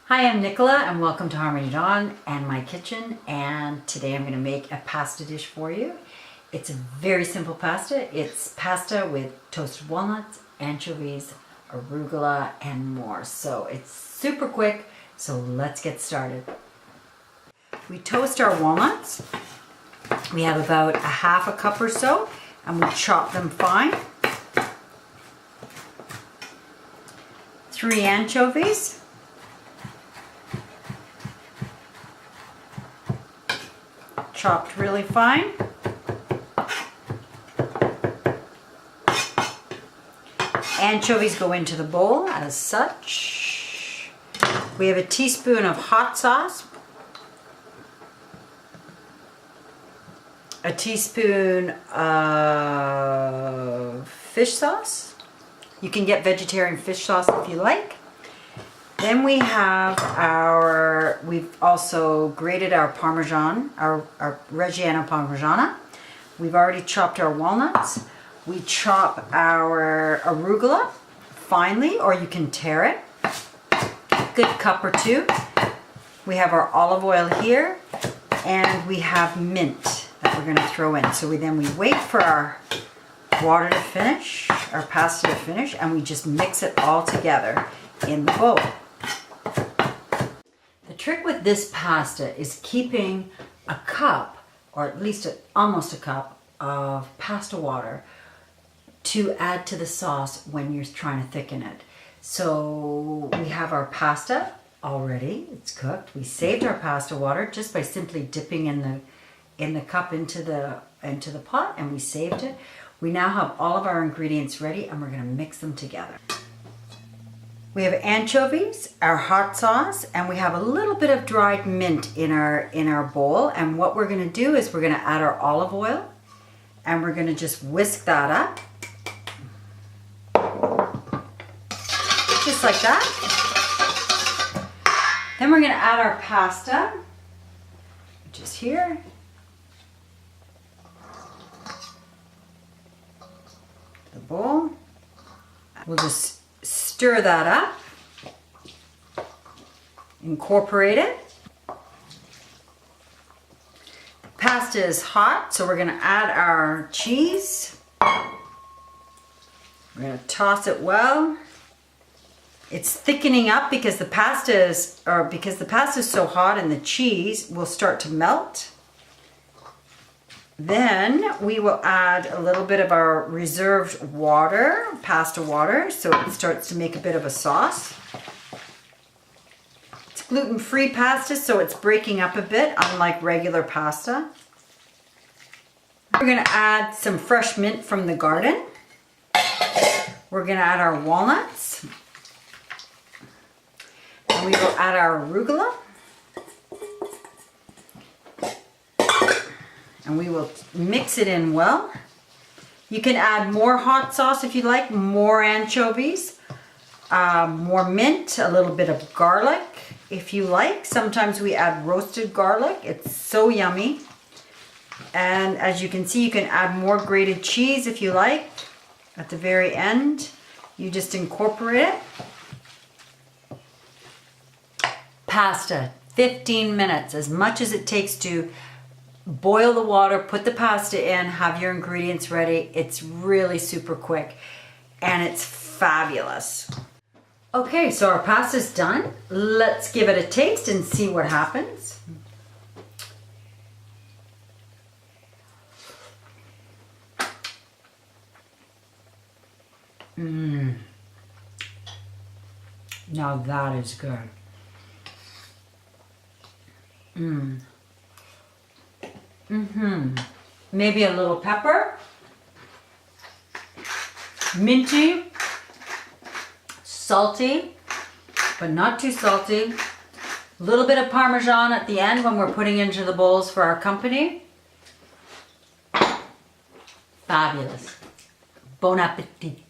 Hi, I'm Nicola and welcome to Harmony Dawn and my kitchen, and today I'm going to make a pasta dish for you. It's a very simple pasta. It's pasta with toasted walnuts, anchovies, arugula, and more. So it's super quick, so let's get started. We toast our walnuts. We have about a half a cup or so, and we chop them fine. 3 anchovies. Chopped really fine. Anchovies go into the bowl as such. We have a teaspoon of hot sauce, a teaspoon of fish sauce. You can get vegetarian fish sauce if you like. Then we have we've also grated our Parmesan, our Reggiano Parmigiana. We've already chopped our walnuts. We chop our arugula finely, or you can tear it. Good cup or two. We have our olive oil here, and we have mint that we're going to throw in. So we wait for our water to finish, our pasta to finish, and we just mix it all together in the bowl. The trick with this pasta is keeping a cup, or at least almost a cup, of pasta water to add to the sauce when you're trying to thicken it. So we have our pasta already, it's cooked. We saved our pasta water just by simply dipping in the cup into the pot, and we saved it. We now have all of our ingredients ready, and we're going to mix them together. We have anchovies, our hot sauce, and we have a little bit of dried mint in our bowl. And what we're going to do is we're going to add our olive oil, and we're going to just whisk that up. Just like that. Then we're going to add our pasta, which is here. The bowl. We'll just stir that up, incorporate it. The pasta is hot, so we're going to add our cheese. We're going to toss it well. It's thickening up because the pasta is so hot, and the cheese will start to melt. Then we will add a little bit of our reserved water, pasta water, so it starts to make a bit of a sauce. It's gluten-free pasta, so it's breaking up a bit, unlike regular pasta. We're going to add some fresh mint from the garden. We're going to add our walnuts. And we will add our arugula. And we will mix it in well. You can add more hot sauce if you like, more anchovies, more mint, a little bit of garlic if you like. Sometimes we add roasted garlic. It's so yummy. And as you can see, you can add more grated cheese if you like. At the very end, you just incorporate it. Pasta, 15 minutes, as much as it takes to boil the water, put the pasta in, have your ingredients ready. It's really super quick, and it's fabulous. Okay, so our pasta's done. Let's give it a taste and see what happens. Now that is good. Maybe a little pepper, minty, salty, but not too salty. A little bit of Parmesan at the end when we're putting into the bowls for our company. Fabulous. Bon appetit.